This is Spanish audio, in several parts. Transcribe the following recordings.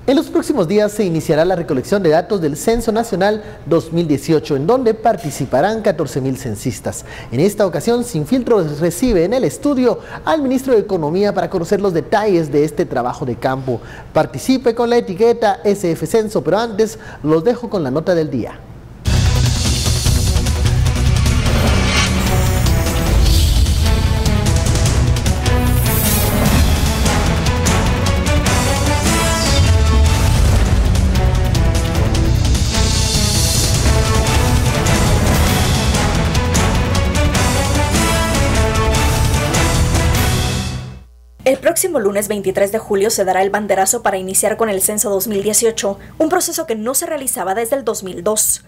En los próximos días se iniciará la recolección de datos del Censo Nacional 2018, en donde participarán 14.000 censistas. En esta ocasión, Sin Filtro recibe en el estudio al ministro de Economía para conocer los detalles de este trabajo de campo. Participe con la etiqueta SF Censo, pero antes los dejo con la nota del día. El próximo lunes 23 de julio se dará el banderazo para iniciar con el Censo 2018, un proceso que no se realizaba desde el 2002.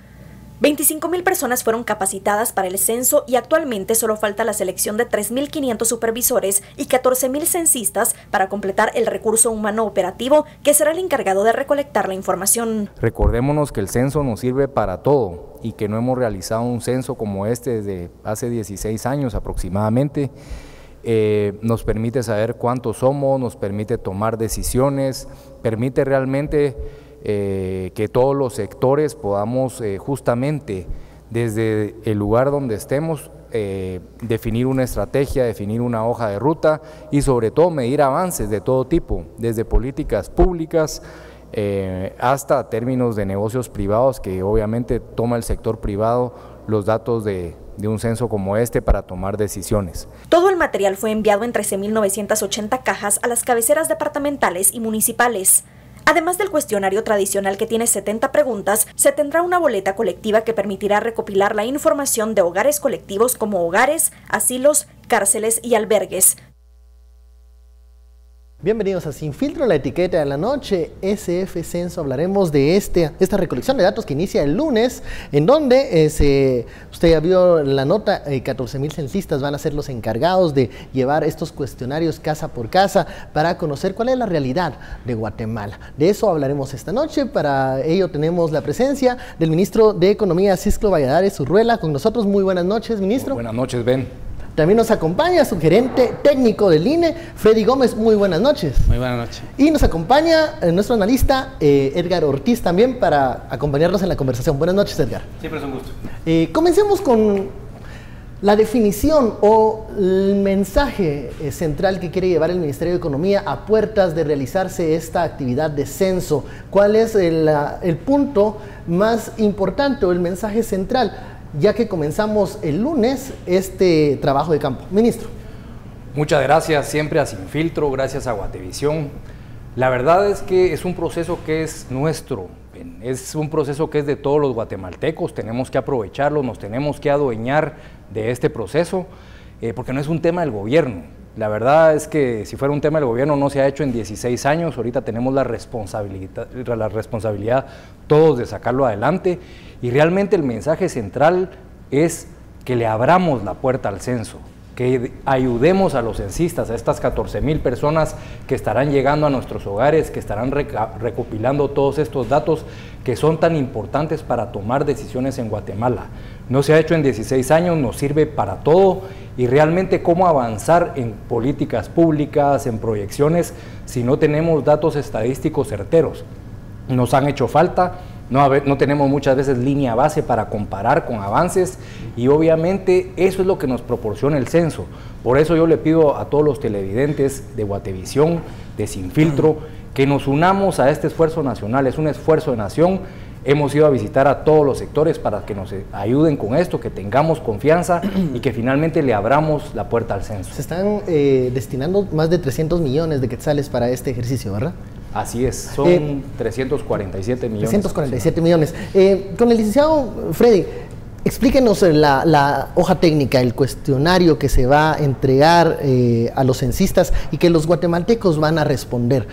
25.000 personas fueron capacitadas para el censo y actualmente solo falta la selección de 3.500 supervisores y 14.000 censistas para completar el recurso humano operativo que será el encargado de recolectar la información. Recordémonos que el censo nos sirve para todo y que no hemos realizado un censo como este desde hace 16 años aproximadamente. Nos permite saber cuántos somos, nos permite tomar decisiones, permite realmente que todos los sectores podamos justamente desde el lugar donde estemos definir una estrategia, definir una hoja de ruta y sobre todo medir avances de todo tipo, desde políticas públicas hasta términos de negocios privados que obviamente toma el sector privado los datos de un censo como este para tomar decisiones. Todo el material fue enviado en 13.980 cajas a las cabeceras departamentales y municipales. Además del cuestionario tradicional que tiene 70 preguntas, se tendrá una boleta colectiva que permitirá recopilar la información de hogares colectivos como hogares, asilos, cárceles y albergues. Bienvenidos a Sin Filtro, la etiqueta de la noche, SF Censo. Hablaremos de esta recolección de datos que inicia el lunes, en donde usted ya vio la nota, 14.000 censistas van a ser los encargados de llevar estos cuestionarios casa por casa para conocer cuál es la realidad de Guatemala. De eso hablaremos esta noche. Para ello tenemos la presencia del ministro de Economía, Cisclo Valladares Urruela, con nosotros. Muy buenas noches, ministro. Muy buenas noches, Ben. También nos acompaña su gerente técnico del INE, Freddy Gómez. Muy buenas noches. Muy buenas noches. Y nos acompaña nuestro analista Edgar Ortiz también para acompañarnos en la conversación. Buenas noches, Edgar. Siempre es un gusto. Comencemos con la definición o el mensaje central que quiere llevar el Ministerio de Economía a puertas de realizarse esta actividad de censo. ¿Cuál es el punto más importante o el mensaje central, ya que comenzamos el lunes este trabajo de campo? Ministro. Muchas gracias siempre a Sin Filtro, gracias a Guatevisión. La verdad es que es un proceso que es nuestro, es un proceso que es de todos los guatemaltecos, tenemos que aprovecharlo, nos tenemos que adueñar de este proceso, porque no es un tema del gobierno. La verdad es que si fuera un tema del gobierno no se ha hecho en 16 años, ahorita tenemos la responsabilidad todos de sacarlo adelante y realmente el mensaje central es que le abramos la puerta al censo, que ayudemos a los censistas, a estas 14.000 personas que estarán llegando a nuestros hogares, que estarán recopilando todos estos datos que son tan importantes para tomar decisiones en Guatemala. No se ha hecho en 16 años, nos sirve para todo y realmente cómo avanzar en políticas públicas, en proyecciones, si no tenemos datos estadísticos certeros. Nos han hecho falta. No tenemos muchas veces línea base para comparar con avances y obviamente eso es lo que nos proporciona el censo. Por eso yo le pido a todos los televidentes de Guatevisión, de Sin Filtro, que nos unamos a este esfuerzo nacional. Es un esfuerzo de nación. Hemos ido a visitar a todos los sectores para que nos ayuden con esto, que tengamos confianza y que finalmente le abramos la puerta al censo. Se están destinando más de 300 millones de quetzales para este ejercicio, ¿verdad? Así es, son 347 millones. 347 millones. Con el licenciado Freddy, explíquenos la hoja técnica, el cuestionario que se va a entregar a los censistas y que los guatemaltecos van a responder.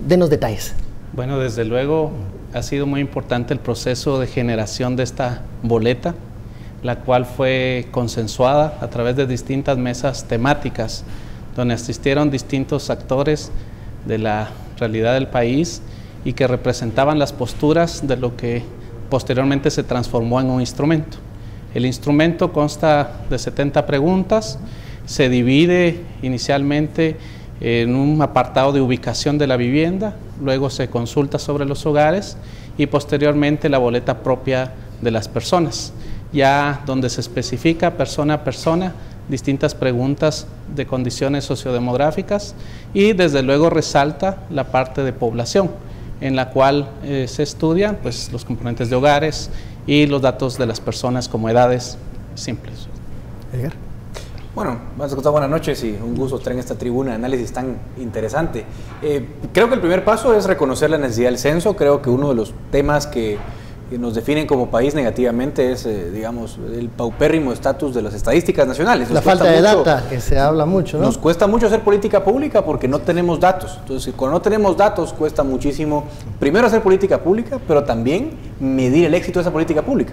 Denos detalles. Bueno, desde luego ha sido muy importante el proceso de generación de esta boleta, la cual fue consensuada a través de distintas mesas temáticas, donde asistieron distintos actores de la realidad del país y que representaban las posturas de lo que posteriormente se transformó en un instrumento. El instrumento consta de 70 preguntas, se divide inicialmente en un apartado de ubicación de la vivienda, luego se consulta sobre los hogares y posteriormente la boleta propia de las personas, ya donde se especifica persona a persona distintas preguntas de condiciones sociodemográficas y desde luego resalta la parte de población, en la cual se estudian pues, los componentes de hogares y los datos de las personas como edades simples. Edgar. Bueno, buenas noches y un gusto estar en esta tribuna de análisis tan interesante. Creo que el primer paso es reconocer la necesidad del censo. Creo que uno de los temas que nos definen como país negativamente es, digamos, el paupérrimo estatus de las estadísticas nacionales. La falta de data, que se habla mucho, ¿no? Nos cuesta mucho hacer política pública porque no tenemos datos. Entonces, cuando no tenemos datos, cuesta muchísimo, primero hacer política pública, pero también medir el éxito de esa política pública.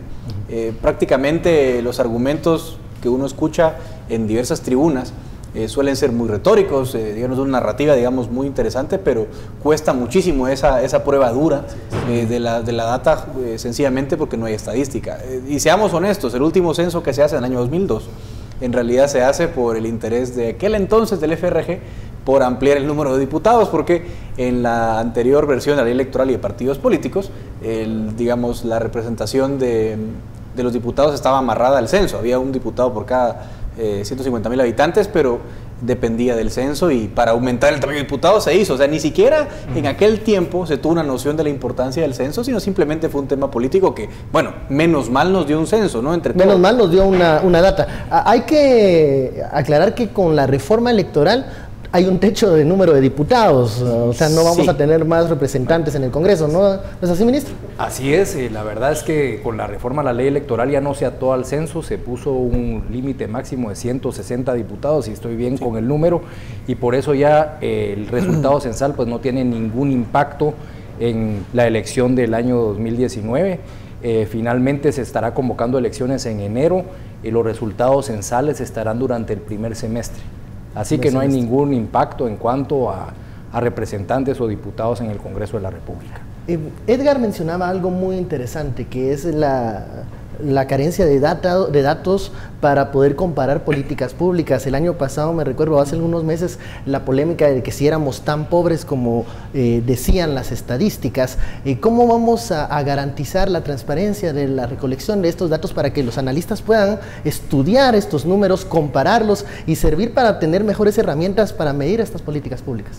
Prácticamente los argumentos que uno escucha en diversas tribunas suelen ser muy retóricos, digamos, de una narrativa, digamos, muy interesante, pero cuesta muchísimo esa prueba dura de la data, sencillamente porque no hay estadística. Y seamos honestos, el último censo que se hace en el año 2002, en realidad se hace por el interés de aquel entonces del FRG por ampliar el número de diputados, porque en la anterior versión de la ley electoral y de partidos políticos, digamos, la representación de los diputados estaba amarrada al censo, había un diputado por cada 150.000 habitantes, pero dependía del censo y para aumentar el tamaño de diputados se hizo, o sea, ni siquiera en aquel tiempo se tuvo una noción de la importancia del censo, sino simplemente fue un tema político que, bueno, menos mal nos dio un censo, ¿no? Menos mal nos dio una data. Hay que aclarar que con la reforma electoral hay un techo de número de diputados, o sea, no vamos a tener más representantes en el Congreso, ¿no es así, ministro? Así es, la verdad es que con la reforma a la ley electoral ya no se ató al censo, se puso un límite máximo de 160 diputados, y estoy bien con el número, y por eso ya el resultado censal pues no tiene ningún impacto en la elección del año 2019. Finalmente se estará convocando elecciones en enero y los resultados censales estarán durante el primer semestre. Así que no hay ningún impacto en cuanto a representantes o diputados en el Congreso de la República. Edgar mencionaba algo muy interesante, que es la carencia de datos para poder comparar políticas públicas. El año pasado, me recuerdo, hace algunos meses, la polémica de que si éramos tan pobres como decían las estadísticas. ¿Cómo vamos a garantizar la transparencia de la recolección de estos datos para que los analistas puedan estudiar estos números, compararlos y servir para tener mejores herramientas para medir estas políticas públicas?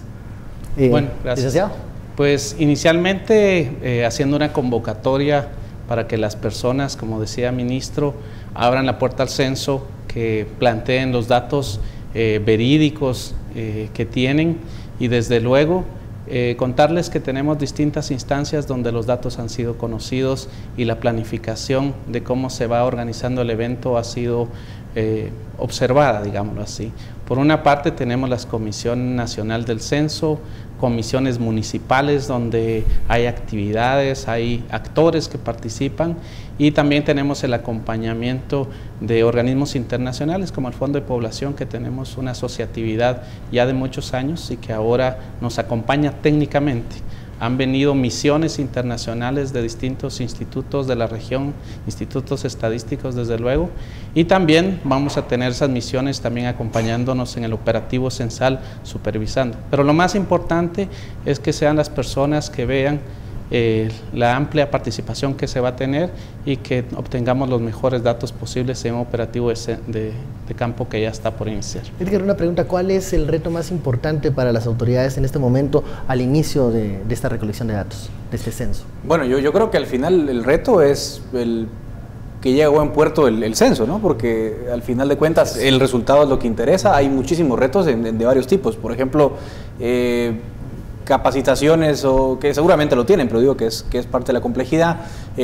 Bueno, gracias. Licenciado. Pues inicialmente haciendo una convocatoria para que las personas, como decía el ministro, abran la puerta al censo, que planteen los datos verídicos que tienen y desde luego contarles que tenemos distintas instancias donde los datos han sido conocidos y la planificación de cómo se va organizando el evento ha sido observada, digámoslo así. Por una parte tenemos la Comisión Nacional del Censo, comisiones municipales donde hay actividades, hay actores que participan y también tenemos el acompañamiento de organismos internacionales como el Fondo de Población, que tenemos una asociatividad ya de muchos años y que ahora nos acompaña técnicamente. Han venido misiones internacionales de distintos institutos de la región, institutos estadísticos desde luego, y también vamos a tener esas misiones también acompañándonos en el operativo censal, supervisando. Pero lo más importante es que sean las personas que vean la amplia participación que se va a tener y que obtengamos los mejores datos posibles en un operativo de campo que ya está por iniciar. Edgar, una pregunta, ¿cuál es el reto más importante para las autoridades en este momento al inicio de esta recolección de datos, de este censo? Bueno, yo creo que al final el reto es que llegue a buen puerto el censo, ¿no? Porque al final de cuentas el resultado es lo que interesa. Hay muchísimos retos de varios tipos, por ejemplo, capacitaciones, o que seguramente lo tienen, pero digo que es parte de la complejidad,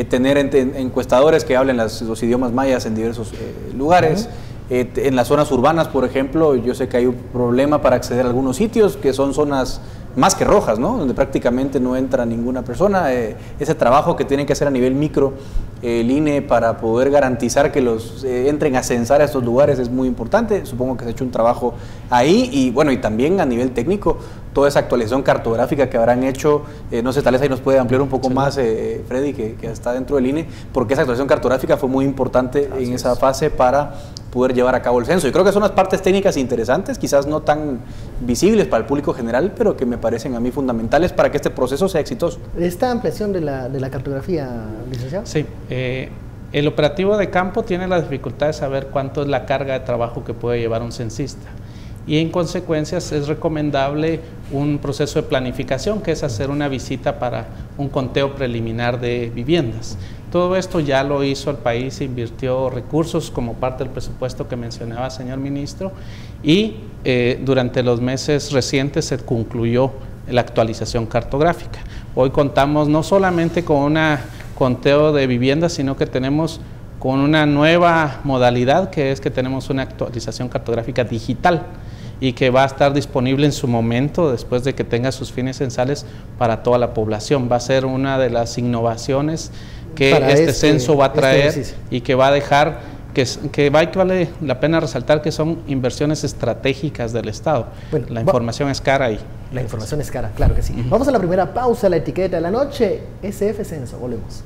tener encuestadores que hablen los idiomas mayas en diversos lugares. En las zonas urbanas, por ejemplo, yo sé que hay un problema para acceder a algunos sitios que son zonas más que rojas, ¿no? Donde prácticamente no entra ninguna persona. Ese trabajo que tienen que hacer a nivel micro el INE para poder garantizar que los entren a censar a estos lugares es muy importante. Supongo que se ha hecho un trabajo ahí y bueno, y también a nivel técnico toda esa actualización cartográfica que habrán hecho. No sé, tal vez ahí nos puede ampliar un poco más Freddy, que está dentro del INE, porque esa actualización cartográfica fue muy importante en esa fase para poder llevar a cabo el censo. Y creo que son unas partes técnicas interesantes, quizás no tan visibles para el público general, pero que me parecen a mí fundamentales para que este proceso sea exitoso. ¿Esta ampliación de la cartografía, licenciado? Sí, el operativo de campo tiene la dificultad de saber cuánto es la carga de trabajo que puede llevar un censista. Y en consecuencia es recomendable un proceso de planificación, que es hacer una visita para un conteo preliminar de viviendas. Todo esto ya lo hizo el país, invirtió recursos como parte del presupuesto que mencionaba, señor ministro, y durante los meses recientes se concluyó la actualización cartográfica. Hoy contamos no solamente con un conteo de viviendas, sino que tenemos con una nueva modalidad, que es que tenemos una actualización cartográfica digital y que va a estar disponible en su momento después de que tenga sus fines censales para toda la población. Va a ser una de las innovaciones que este censo va a traer y que va a dejar, que vale la pena resaltar que son inversiones estratégicas del Estado. Bueno, la información es cara ahí. La información es cara, claro que sí. Vamos a la primera pausa, la etiqueta de la noche, SF Censo, volvemos.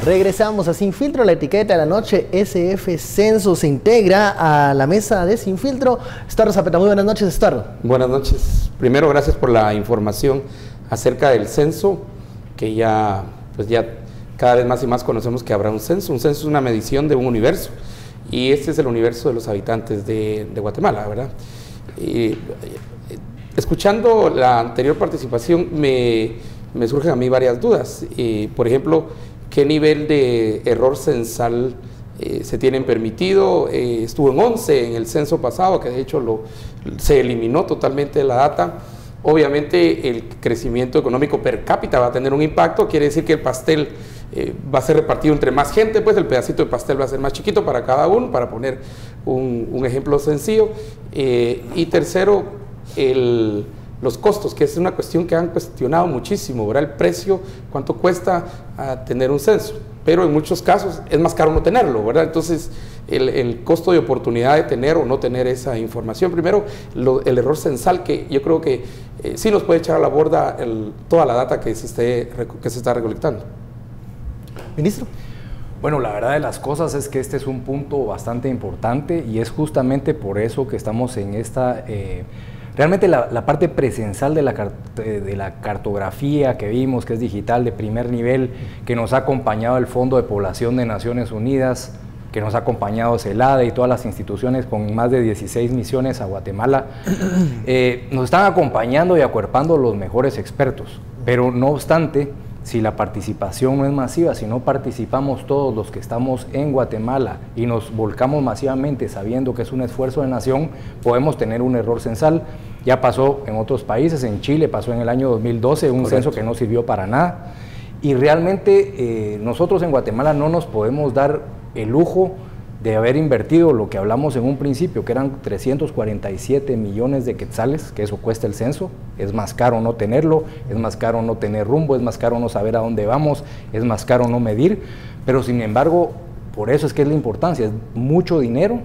Regresamos a Sin Filtro, la etiqueta de la noche, SF Censo se integra a la mesa de Sin Filtro. Estuardo Zapeta, muy buenas noches, Estuardo. Buenas noches. Primero, gracias por la información acerca del censo, que ya cada vez más y más conocemos que habrá un censo. Un censo es una medición de un universo, y este es el universo de los habitantes de Guatemala, ¿verdad? Escuchando la anterior participación, me surgen a mí varias dudas. Por ejemplo, ¿qué nivel de error censal se tienen permitido? Estuvo en 11 en el censo pasado, que de hecho se eliminó totalmente la data. Obviamente el crecimiento económico per cápita va a tener un impacto, quiere decir que el pastel va a ser repartido entre más gente, pues el pedacito de pastel va a ser más chiquito para cada uno, para poner un ejemplo sencillo. Y tercero, los costos, que es una cuestión que han cuestionado muchísimo, ¿verdad? El precio, cuánto cuesta tener un censo, pero en muchos casos es más caro no tenerlo, ¿verdad? Entonces, el costo de oportunidad de tener o no tener esa información. Primero, el error censal, que yo creo que sí nos puede echar a la borda toda la data que se está recolectando. Ministro. Bueno, la verdad de las cosas es que este es un punto bastante importante, y es justamente por eso que estamos en esta... Realmente la parte presencial de la cartografía que vimos, que es digital de primer nivel, que nos ha acompañado el Fondo de Población de Naciones Unidas, que nos ha acompañado CELADE y todas las instituciones con más de 16 misiones a Guatemala, nos están acompañando y acuerpando los mejores expertos. Pero no obstante, si la participación no es masiva, si no participamos todos los que estamos en Guatemala y nos volcamos masivamente sabiendo que es un esfuerzo de nación, podemos tener un error censal. Ya pasó en otros países, en Chile pasó en el año 2012, un censo que no sirvió para nada. Y realmente nosotros en Guatemala no nos podemos dar el lujo de haber invertido lo que hablamos en un principio, que eran 347 millones de quetzales, que eso cuesta el censo. Es más caro no tenerlo, es más caro no tener rumbo, es más caro no saber a dónde vamos, es más caro no medir, pero sin embargo, por eso es que es la importancia, es mucho dinero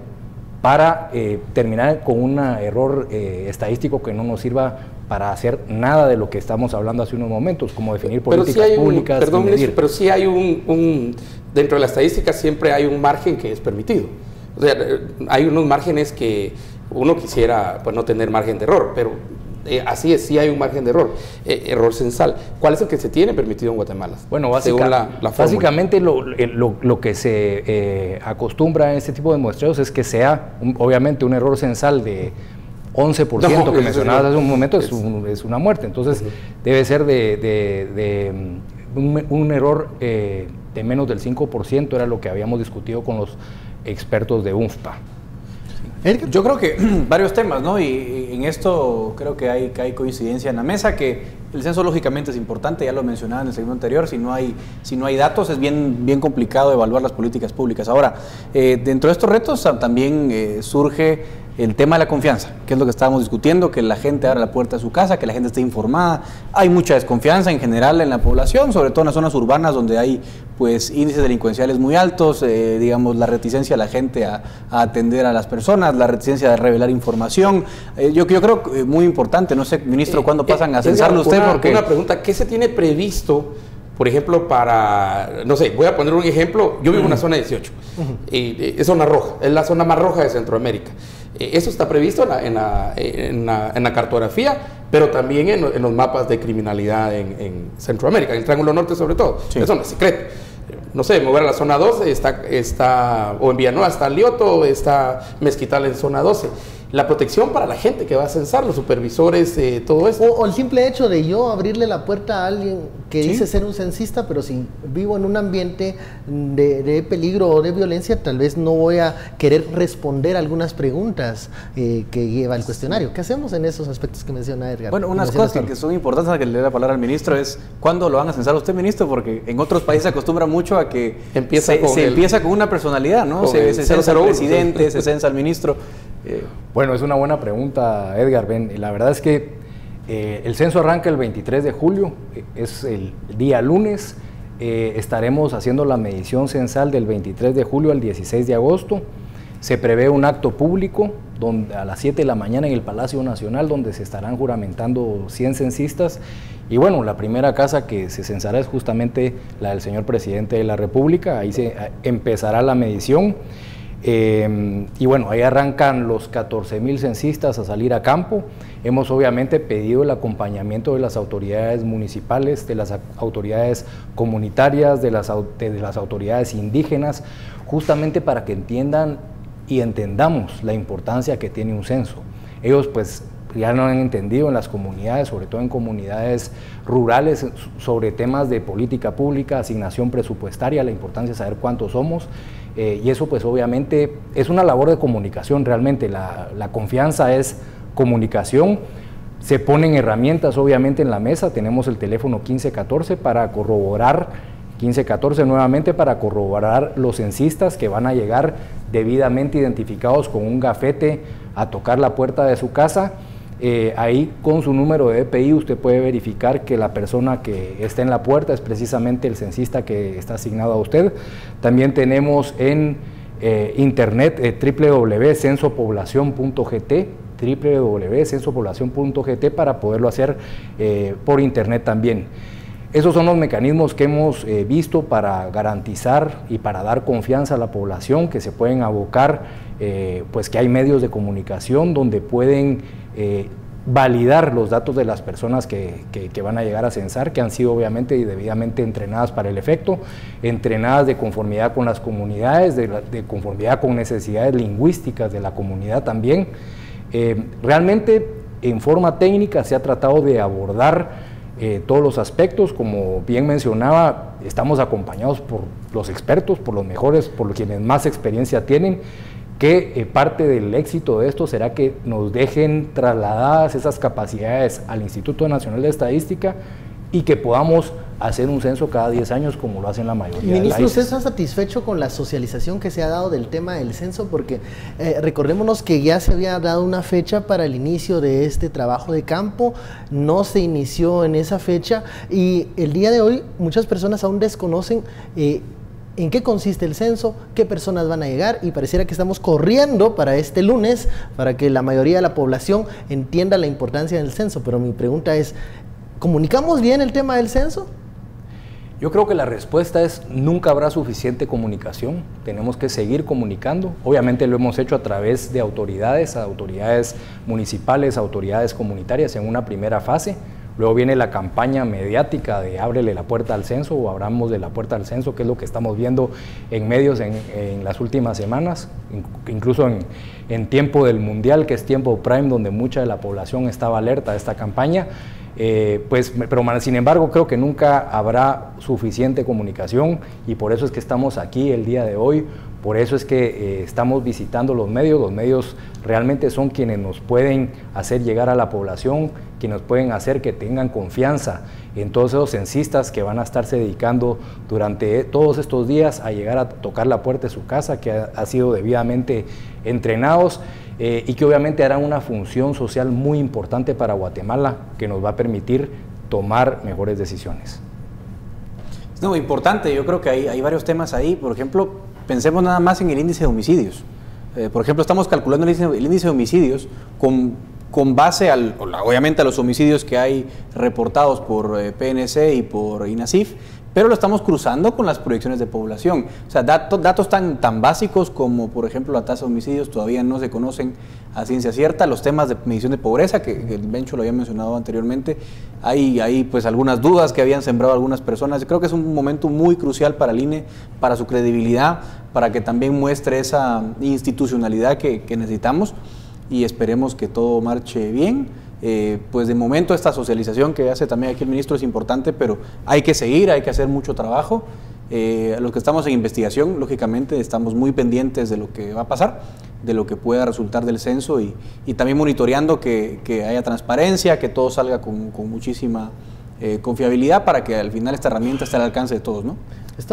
para terminar con un error estadístico que no nos sirva para hacer nada de lo que estamos hablando hace unos momentos, como definir políticas públicas. Perdón, ministro, pero sí hay dentro de la estadística siempre hay un margen que es permitido. O sea, hay unos márgenes que uno quisiera pues no tener margen de error, pero así es, sí hay un margen de error, error censal. ¿Cuál es el que se tiene permitido en Guatemala? Bueno, básicamente lo que se acostumbra en este tipo de muestreos es que sea, obviamente, un error censal de 11% que mencionabas hace un momento, es una muerte. Entonces, debe ser un error de menos del 5%, era lo que habíamos discutido con los expertos de UNFPA. Yo creo que varios temas, ¿no? Y en esto creo que hay coincidencia en la mesa, que el censo lógicamente es importante, ya lo mencionaba en el segmento anterior, si no hay datos es bien complicado evaluar las políticas públicas. Ahora, dentro de estos retos también surge el tema de la confianza, que es lo que estábamos discutiendo, que la gente abra la puerta de su casa, que la gente esté informada. Hay mucha desconfianza en general en la población, sobre todo en las zonas urbanas donde hay pues índices delincuenciales muy altos, digamos la reticencia de la gente a atender a las personas, la reticencia de revelar información. Yo creo que muy importante, no sé, ministro, ¿cuándo pasan a censarlo usted? Una pregunta, ¿qué se tiene previsto, por ejemplo, para, no sé, voy a poner un ejemplo, yo vivo en una zona 18, es zona roja, es la zona más roja de Centroamérica. Eso está previsto en la cartografía, pero también en los mapas de criminalidad en Centroamérica, en el Triángulo Norte sobre todo, eso no es secreto. No sé, mover a la zona 12, o en Villanueva está Lioto, está Mezquital en zona 12. La protección para la gente que va a censar, los supervisores, todo eso. O el simple hecho de yo abrirle la puerta a alguien que dice ser un censista, pero si vivo en un ambiente de peligro o de violencia, tal vez no voy a querer responder algunas preguntas que lleva el cuestionario. ¿Qué hacemos en esos aspectos que menciona Edgar? Bueno, unas cosas que son importantes, que le dé la palabra al ministro, es ¿cuándo lo van a censar a usted, ministro? Porque en otros países se acostumbra mucho a que se empieza con una personalidad, ¿no? Se censa al presidente, se censa al ministro. Bueno, es una buena pregunta, Edgar. La verdad es que el censo arranca el 23 de julio, es el día lunes. Estaremos haciendo la medición censal del 23 de julio al 16 de agosto. Se prevé un acto público a las 7 de la mañana en el Palacio Nacional, donde se estarán juramentando 100 censistas. Y bueno, la primera casa que se censará es justamente la del señor presidente de la República. Ahí se empezará la medición. Y bueno, ahí arrancan los 14,000 censistas a salir a campo. Hemos obviamente pedido el acompañamiento de las autoridades municipales, de las autoridades comunitarias, de las autoridades indígenas, justamente para que entiendan y entendamos la importancia que tiene un censo. Ellos pues ya lo han entendido en las comunidades, sobre todo en comunidades rurales, sobre temas de política pública, asignación presupuestaria, la importancia de saber cuántos somos. Y eso pues obviamente es una labor de comunicación realmente, la confianza es comunicación, se ponen herramientas obviamente en la mesa, tenemos el teléfono 1514 para corroborar, 1514 nuevamente para corroborar los censistas que van a llegar debidamente identificados con un gafete a tocar la puerta de su casa. Ahí con su número de DPI usted puede verificar que la persona que está en la puerta es precisamente el censista que está asignado a usted. También tenemos en internet www.censopoblacion.gt para poderlo hacer por internet también. Esos son los mecanismos que hemos visto para garantizar y para dar confianza a la población, que se pueden abocar, pues que hay medios de comunicación donde pueden validar los datos de las personas que van a llegar a censar, que han sido obviamente y debidamente entrenadas para el efecto, entrenadas de conformidad con las comunidades, de conformidad con necesidades lingüísticas de la comunidad también. Realmente en forma técnica se ha tratado de abordar todos los aspectos, como bien mencionaba, estamos acompañados por los expertos, por los mejores, por quienes más experiencia tienen, que parte del éxito de esto será que nos dejen trasladadas esas capacidades al Instituto Nacional de Estadística y que podamos hacer un censo cada 10 años como lo hacen la mayoría de países. Ministro, ¿usted está satisfecho con la socialización que se ha dado del tema del censo? Porque recordémonos que ya se había dado una fecha para el inicio de este trabajo de campo, no se inició en esa fecha y el día de hoy muchas personas aún desconocen en qué consiste el censo, qué personas van a llegar y pareciera que estamos corriendo para este lunes para que la mayoría de la población entienda la importancia del censo. Pero mi pregunta es, ¿comunicamos bien el tema del censo? Yo creo que la respuesta es nunca habrá suficiente comunicación, tenemos que seguir comunicando. Obviamente lo hemos hecho a través de autoridades municipales, autoridades comunitarias en una primera fase. Luego viene la campaña mediática de ábrele la puerta al censo o abramos de la puerta al censo, que es lo que estamos viendo en medios en las últimas semanas, incluso en tiempo del Mundial, que es tiempo prime, donde mucha de la población estaba alerta a esta campaña. Pero sin embargo creo que nunca habrá suficiente comunicación y por eso es que estamos aquí el día de hoy, por eso es que estamos visitando los medios realmente son quienes nos pueden hacer llegar a la población, quienes pueden hacer que tengan confianza en todos esos censistas que van a estarse dedicando durante todos estos días a llegar a tocar la puerta de su casa, que ha sido debidamente entrenados. y que obviamente harán una función social muy importante para Guatemala, que nos va a permitir tomar mejores decisiones. No, importante, yo creo que hay varios temas ahí. Por ejemplo, pensemos nada más en el índice de homicidios. Por ejemplo, estamos calculando el índice de homicidios con base obviamente a los homicidios que hay reportados por PNC y por INASIF, pero lo estamos cruzando con las proyecciones de población. O sea, datos tan básicos como, por ejemplo, la tasa de homicidios todavía no se conocen a ciencia cierta. Los temas de medición de pobreza, que el Bencho lo había mencionado anteriormente, hay pues algunas dudas que habían sembrado algunas personas. Yo creo que es un momento muy crucial para el INE, para su credibilidad, para que también muestre esa institucionalidad que necesitamos, y esperemos que todo marche bien. Pues de momento esta socialización que hace también aquí el ministro es importante, pero hay que seguir, hay que hacer mucho trabajo. Los que estamos en investigación, lógicamente, estamos muy pendientes de lo que va a pasar, de lo que pueda resultar del censo, y también monitoreando que haya transparencia, que todo salga con muchísima confiabilidad, para que al final esta herramienta esté al alcance de todos, ¿no? Es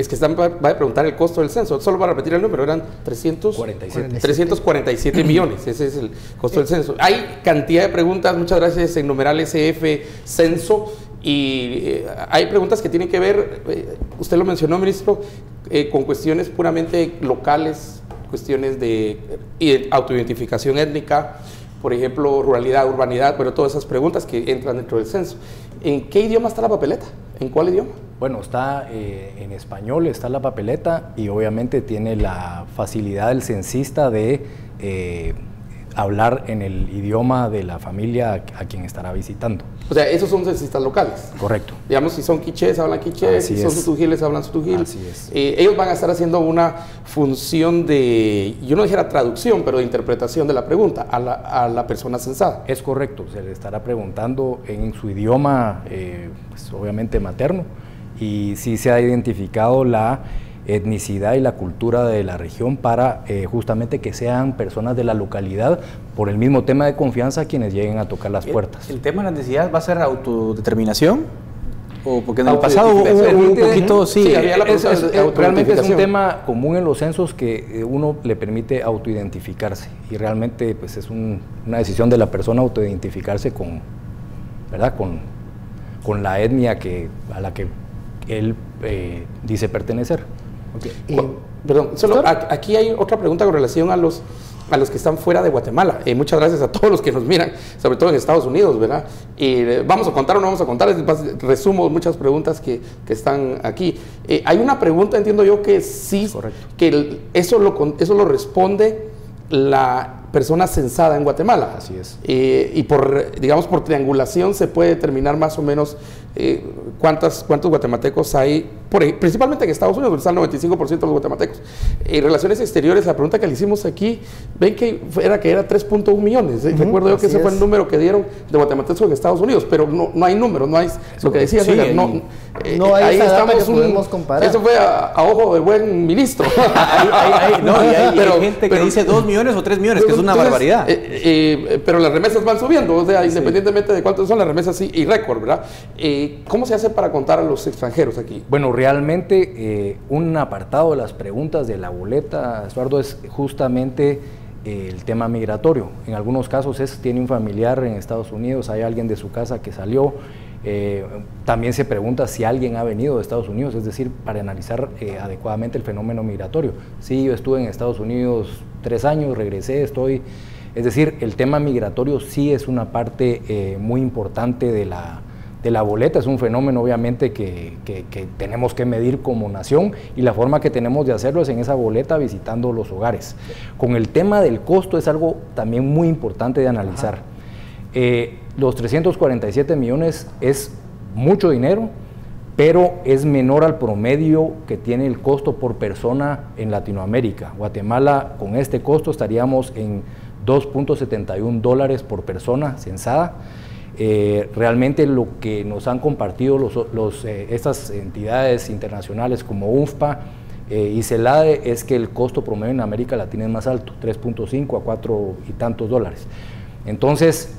que va a preguntar el costo del censo, solo para repetir el número, eran 347 millones, ese es el costo del censo. Hay cantidad de preguntas, muchas gracias en numeral SF Censo, y hay preguntas que tienen que ver, usted lo mencionó, ministro, con cuestiones puramente locales, cuestiones de autoidentificación étnica, por ejemplo, ruralidad, urbanidad, pero todas esas preguntas que entran dentro del censo. ¿En qué idioma está la papeleta? ¿En cuál idioma? Bueno, está en español, está la papeleta, y obviamente tiene la facilidad del censista de hablar en el idioma de la familia a quien estará visitando. O sea, esos son censistas locales. Correcto. Digamos, si son quichés, hablan quichés, si son sutugiles, hablan sutugil. Así es. Ellos van a estar haciendo una función de, yo no dijera traducción, pero de interpretación de la pregunta a la persona censada. Es correcto, se le estará preguntando en su idioma, pues, obviamente materno, y sí se ha identificado la etnicidad y la cultura de la región para justamente que sean personas de la localidad, por el mismo tema de confianza, quienes lleguen a tocar las puertas. ¿El tema de la etnicidad va a ser autodeterminación? ¿O porque en el pasado hubo un poquito, sí, había la realmente es un tema común en los censos que uno le permite autoidentificarse, y realmente pues es una decisión de la persona autoidentificarse con, ¿verdad?, con la etnia a la que él dice pertenecer. Okay. Perdón, solo aquí hay otra pregunta con relación a los que están fuera de Guatemala. Muchas gracias a todos los que nos miran, sobre todo en Estados Unidos, ¿verdad? ¿Vamos a contar o no vamos a contar? Resumo muchas preguntas que están aquí. Hay una pregunta, entiendo yo, que sí, correcto, que eso lo responde la persona censada en Guatemala. Así es. Y por triangulación se puede determinar más o menos cuántos guatemaltecos hay, principalmente en Estados Unidos, donde está el 95% de los guatemaltecos. En relaciones exteriores, la pregunta que le hicimos aquí, ven que era 3.1 millones. Recuerdo yo que ese fue el número que dieron de guatemaltecos en Estados Unidos, pero no hay números, no hay lo que decía. Sí, no hay ahí esa data que podemos comparar. Eso fue a ojo del buen ministro. Hay gente que dice 2 millones o 3 millones, que es una barbaridad. Pero las remesas van subiendo, o sea, independientemente de cuántos son las remesas, sí, y récord, ¿verdad? ¿Cómo se hace para contar a los extranjeros aquí? Bueno, realmente un apartado de las preguntas de la boleta, Estuardo, es justamente el tema migratorio. En algunos casos tiene un familiar en Estados Unidos, hay alguien de su casa que salió. También se pregunta si alguien ha venido de Estados Unidos, es decir, para analizar adecuadamente el fenómeno migratorio. Sí, yo estuve en Estados Unidos 3 años, regresé, es decir, el tema migratorio sí es una parte muy importante de la boleta. Es un fenómeno obviamente que tenemos que medir como nación, y la forma que tenemos de hacerlo es en esa boleta, visitando los hogares. Con el tema del costo es algo también muy importante de analizar. Los 347 millones es mucho dinero, pero es menor al promedio que tiene el costo por persona en Latinoamérica. Guatemala, con este costo estaríamos en $2.71 por persona censada. Realmente lo que nos han compartido estas entidades internacionales como UNFPA y CELADE es que el costo promedio en América Latina es más alto, 3.5 a 4 y tantos dólares. Entonces,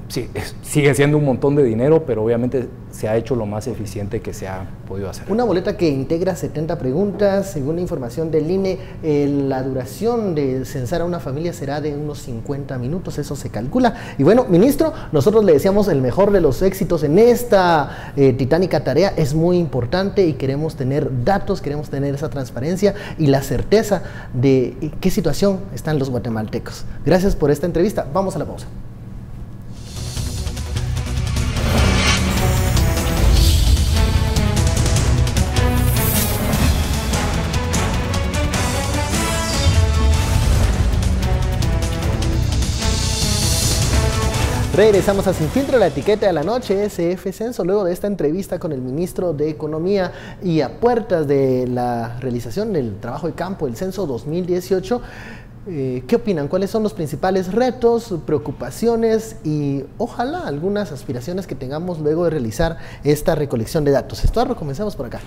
sí, sigue siendo un montón de dinero, pero obviamente se ha hecho lo más eficiente que se ha podido hacer. Una boleta que integra 70 preguntas, según la información del INE, la duración de censar a una familia será de unos 50 minutos, eso se calcula. Y bueno, ministro, nosotros le deseamos el mejor de los éxitos en esta titánica tarea, es muy importante y queremos tener datos, queremos tener esa transparencia y la certeza de qué situación están los guatemaltecos. Gracias por esta entrevista, vamos a la pausa. Regresamos a Sin Filtro, la etiqueta de la noche, SF Censo, luego de esta entrevista con el ministro de Economía y a puertas de la realización del trabajo de campo, el Censo 2018. ¿Qué opinan? ¿Cuáles son los principales retos, preocupaciones y ojalá algunas aspiraciones que tengamos luego de realizar esta recolección de datos? Estuardo, comencemos por acá.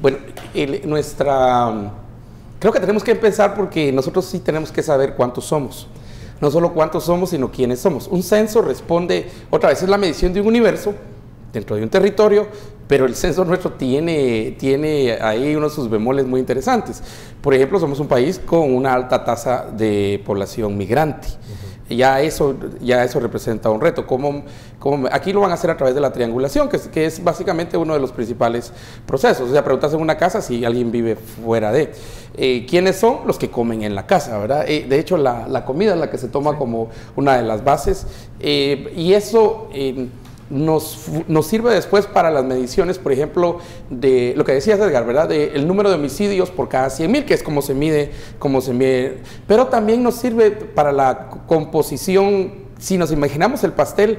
Bueno, creo que tenemos que empezar porque nosotros sí tenemos que saber cuántos somos. No solo cuántos somos, sino quiénes somos. Un censo responde, otra vez, es la medición de un universo dentro de un territorio, pero el censo nuestro tiene ahí unos de sus bemoles muy interesantes. Por ejemplo, somos un país con una alta tasa de población migrante. Ya eso representa un reto. Aquí lo van a hacer a través de la triangulación, que es básicamente uno de los principales procesos. O sea, preguntas en una casa si alguien vive fuera de. ¿Quiénes son? Los que comen en la casa, ¿verdad? De hecho, la comida es la que se toma como una de las bases. Y eso nos sirve después para las mediciones, por ejemplo, de lo que decías, Edgar, ¿verdad? El número de homicidios por cada 100,000, que es como se mide, pero también nos sirve para la composición. Si nos imaginamos el pastel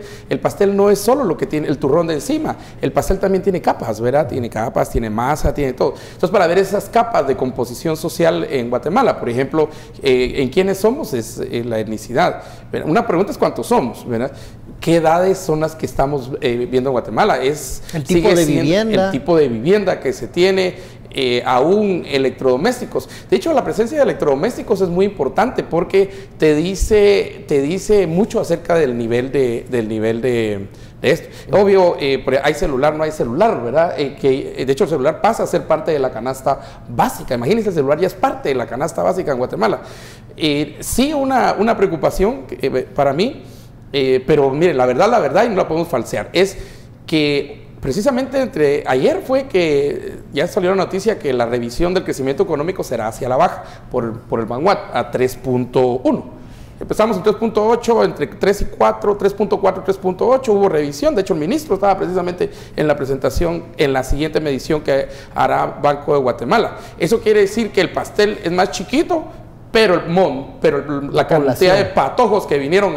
no es solo lo que tiene el turrón de encima, el pastel también tiene capas, ¿verdad? Tiene capas, tiene masa, tiene todo. Entonces, para ver esas capas de composición social en Guatemala, por ejemplo, en quiénes somos es la etnicidad. ¿Verdad? Una pregunta es cuántos somos, ¿verdad? ¿Qué edades son las que estamos viendo en Guatemala? Es el tipo de vivienda. El tipo de vivienda que se tiene. Aún electrodomésticos. De hecho, la presencia de electrodomésticos es muy importante porque te dice mucho acerca del nivel de esto. Obvio, hay celular, no hay celular, ¿verdad? De hecho, el celular pasa a ser parte de la canasta básica. Imagínense, el celular ya es parte de la canasta básica en Guatemala. Sí, una preocupación para mí, pero miren, la verdad, y no la podemos falsear, es que precisamente ayer fue que ya salió la noticia que la revisión del crecimiento económico será hacia la baja por el Banwat a 3.1. Empezamos en 3.8, entre 3 y 4, 3.4, 3.8, hubo revisión. De hecho, el ministro estaba precisamente en la presentación, en la siguiente medición que hará Banco de Guatemala. Eso quiere decir que el pastel es más chiquito, pero la cantidad de patojos que vinieron,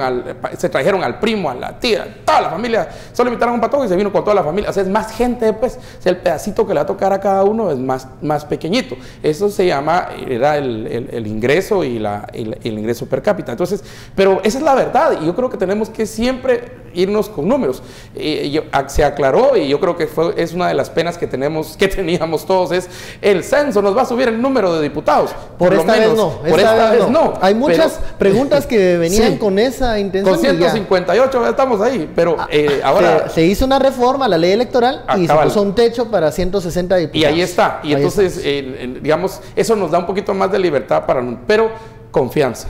se trajeron al primo, a la tía, toda la familia, solo invitaron un patojo y se vino con toda la familia. O sea, es más gente, pues, o sea, el pedacito que le va a tocar a cada uno es más pequeñito. Eso se llama, era el ingreso y el ingreso per cápita. Entonces, pero esa es la verdad y yo creo que tenemos que siempre irnos con números. Se aclaró y yo creo que es una de las penas que teníamos todos, es el censo nos va a subir el número de diputados. Por esta vez no. No. Hay muchas preguntas que venían sí, con esa intención. Con 158 ya estamos ahí, pero ahora... Se hizo una reforma a la ley electoral y se puso un techo para 160 diputados. Y ahí está. Y ahí entonces, digamos, eso nos da un poquito más de libertad pero confianza.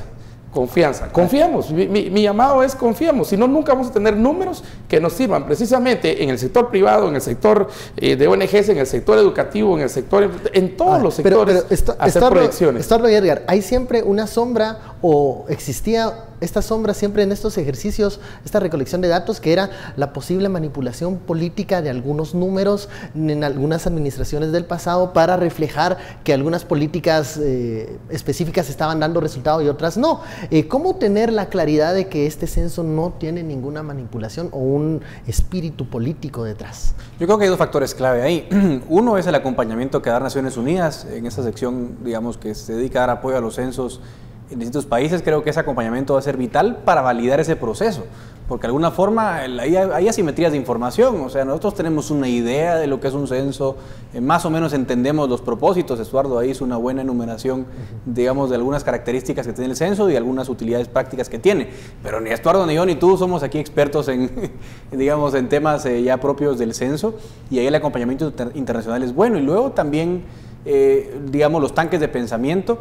Confiamos, mi llamado es confiamos, si no nunca vamos a tener números que nos sirvan precisamente en el sector privado, en el sector de ONGs, en el sector educativo, en todos los sectores, hacer proyecciones. Estuardo y Edgar, ¿hay siempre una sombra o existía esta sombra siempre en estos ejercicios, esta recolección de datos, que era la posible manipulación política de algunos números en algunas administraciones del pasado para reflejar que algunas políticas específicas estaban dando resultado y otras no? ¿Cómo tener la claridad de que este censo no tiene ninguna manipulación o un espíritu político detrás? Yo creo que hay dos factores clave ahí. Uno es el acompañamiento que da Naciones Unidas en esa sección, digamos, que se dedica a dar apoyo a los censos en distintos países, creo que ese acompañamiento va a ser vital para validar ese proceso, porque de alguna forma hay asimetrías de información. O sea, nosotros tenemos una idea de lo que es un censo, más o menos entendemos los propósitos. Estuardo ahí hizo una buena enumeración, digamos, de algunas características que tiene el censo y algunas utilidades prácticas que tiene, pero ni Estuardo, ni yo, ni tú somos aquí expertos en, digamos, en temas ya propios del censo, y ahí el acompañamiento internacional es bueno. Y luego también, digamos, los tanques de pensamiento,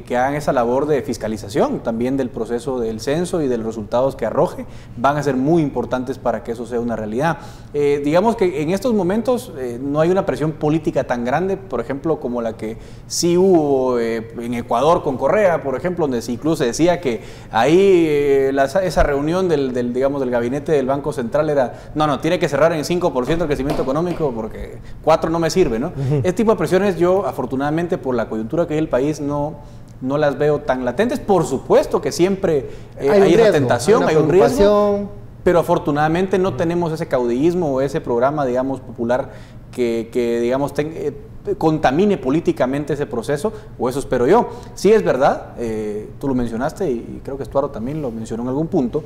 que hagan esa labor de fiscalización también del proceso del censo y de los resultados que arroje, van a ser muy importantes para que eso sea una realidad. Digamos que en estos momentos no hay una presión política tan grande, por ejemplo, como la que sí hubo en Ecuador con Correa, por ejemplo, donde incluso se decía que ahí esa reunión digamos, del gabinete del Banco Central era, no, tiene que cerrar en 5% el crecimiento económico porque 4 no me sirve, ¿no? Este tipo de presiones yo, afortunadamente, por la coyuntura que hay en el país, no las veo tan latentes. Por supuesto que siempre hay esa tentación, hay un riesgo, pero afortunadamente no tenemos ese caudillismo o ese programa, digamos, popular que digamos, contamine políticamente ese proceso, o eso espero yo. Sí es verdad, tú lo mencionaste y creo que Estuardo también lo mencionó en algún punto,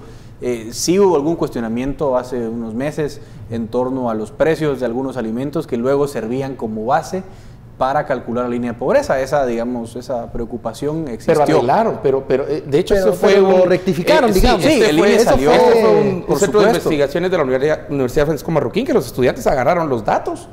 sí hubo algún cuestionamiento hace unos meses en torno a los precios de algunos alimentos que luego servían como base para calcular la línea de pobreza. Esa, digamos, esa preocupación existió. Pero arreglaron, pero de hecho eso fue lo rectificaron, digamos. Sí, el INE salió. Fue un centro de investigaciones de la Universidad Francisco Marroquín, que los estudiantes agarraron los datos,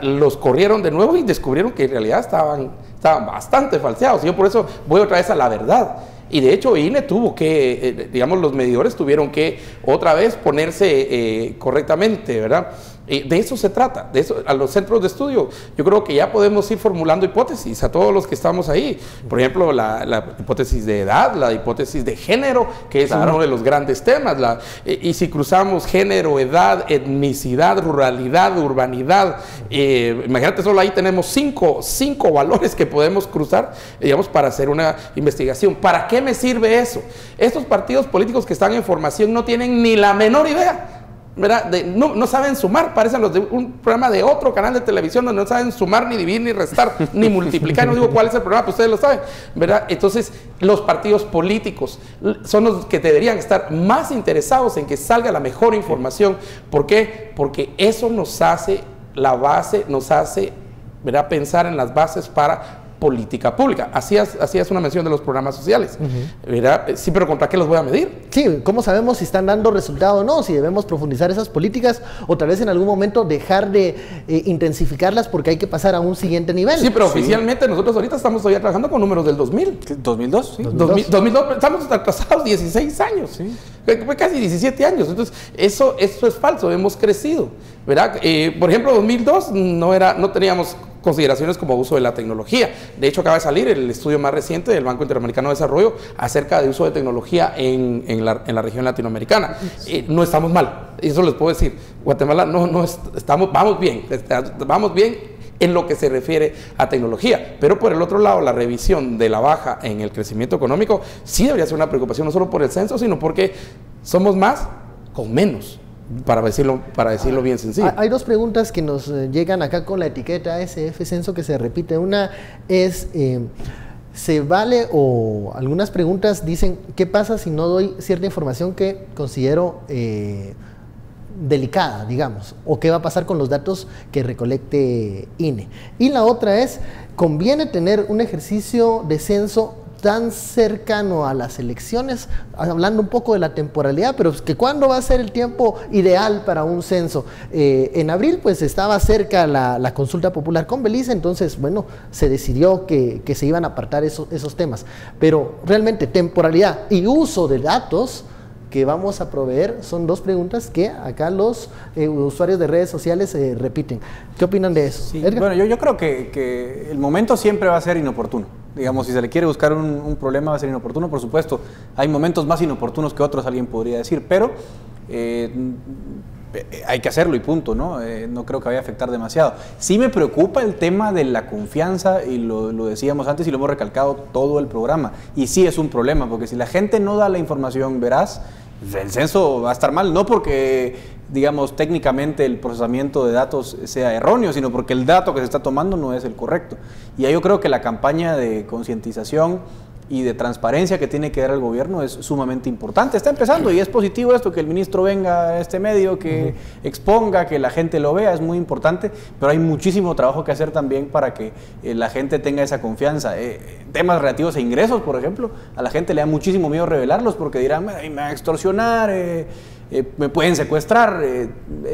los corrieron de nuevo y descubrieron que en realidad estaban bastante falseados. Y yo por eso voy otra vez a la verdad. Y de hecho INE tuvo que, digamos, los medidores tuvieron que otra vez ponerse correctamente, ¿verdad? De eso se trata, de eso, a los centros de estudio. Yo creo que ya podemos ir formulando hipótesis a todos los que estamos ahí. Por ejemplo, la hipótesis de edad, la hipótesis de género, que es uno de los grandes temas. Y si cruzamos género, edad, etnicidad, ruralidad, urbanidad, imagínate, solo ahí tenemos cinco valores que podemos cruzar, digamos, para hacer una investigación. ¿Para qué me sirve eso? Estos partidos políticos que están en formación no tienen ni la menor idea, ¿verdad? No saben sumar, parecen los de un programa de otro canal de televisión donde no saben sumar, ni dividir, ni restar, ni multiplicar. No digo cuál es el programa, pues ustedes lo saben, ¿verdad? Entonces, los partidos políticos son los que deberían estar más interesados en que salga la mejor información. ¿Por qué? Porque eso nos hace la base, nos hace, ¿verdad?, pensar en las bases para política pública. Hacías una mención de los programas sociales, ¿verdad? Sí, pero ¿contra qué los voy a medir? Sí, ¿cómo sabemos si están dando resultado o no? Si debemos profundizar esas políticas o tal vez en algún momento dejar de intensificarlas porque hay que pasar a un siguiente nivel. Sí, pero oficialmente nosotros ahorita estamos todavía trabajando con números del 2000. ¿2002? Sí. 2002, estamos atrasados 16 años, ¿sí? Casi 17 años. Entonces, eso es falso, hemos crecido, ¿verdad? Por ejemplo, 2002 no teníamos consideraciones como uso de la tecnología. De hecho, acaba de salir el estudio más reciente del Banco Interamericano de Desarrollo acerca de uso de tecnología en la región latinoamericana. No estamos mal, eso les puedo decir. Guatemala vamos bien en lo que se refiere a tecnología, pero por el otro lado, la revisión de la baja en el crecimiento económico sí debería ser una preocupación, no solo por el censo, sino porque somos más con menos. Para decirlo bien sencillo. Hay dos preguntas que nos llegan acá con la etiqueta SF Censo que se repite. Una es, ¿se vale? O algunas preguntas dicen, ¿qué pasa si no doy cierta información que considero delicada, digamos? ¿O qué va a pasar con los datos que recolecte INE? Y la otra es, ¿conviene tener un ejercicio de censo tan cercano a las elecciones, hablando un poco de la temporalidad, pero que cuándo va a ser el tiempo ideal para un censo? En abril pues estaba cerca la consulta popular con Belice, entonces bueno, se decidió que se iban a apartar esos temas, pero realmente temporalidad y uso de datos que vamos a proveer son dos preguntas que acá los usuarios de redes sociales repiten. ¿Qué opinan de eso? Sí, bueno, yo creo que el momento siempre va a ser inoportuno. Digamos, si se le quiere buscar un problema va a ser inoportuno, por supuesto. Hay momentos más inoportunos que otros, alguien podría decir, pero hay que hacerlo y punto, ¿no? No creo que vaya a afectar demasiado. Sí me preocupa el tema de la confianza, y lo decíamos antes y lo hemos recalcado todo el programa. Y sí es un problema, porque si la gente no da la información veraz, el censo va a estar mal, no porque, digamos, técnicamente el procesamiento de datos sea erróneo, sino porque el dato que se está tomando no es el correcto. Y ahí yo creo que la campaña de concientización y de transparencia que tiene que dar el gobierno es sumamente importante. Está empezando y es positivo esto, que el ministro venga a este medio, que exponga, que la gente lo vea, es muy importante, pero hay muchísimo trabajo que hacer también para que la gente tenga esa confianza. Temas relativos a ingresos, por ejemplo, a la gente le da muchísimo miedo revelarlos porque dirán, me van a extorsionar, me pueden secuestrar.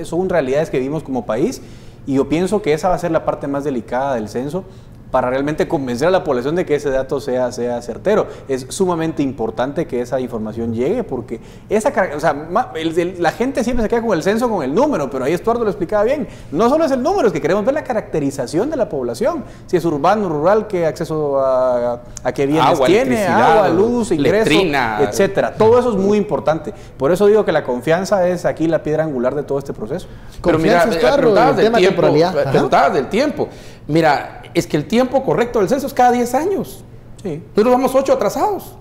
Son realidades que vivimos como país y yo pienso que esa va a ser la parte más delicada del censo, para realmente convencer a la población de que ese dato sea certero. Es sumamente importante que esa información llegue, porque la gente siempre se queda con el censo, con el número, pero ahí Estuardo lo explicaba bien. No solo es el número, es que queremos ver la caracterización de la población. Si es urbano, rural, qué acceso a qué bienes tiene, agua, luz, ingreso, letrina, etcétera. Todo eso es muy importante. Por eso digo que la confianza es aquí la piedra angular de todo este proceso. Pero mira, preguntabas del tiempo. Mira, es que el tiempo correcto del censo es cada 10 años. Sí. Nosotros vamos 8 atrasados.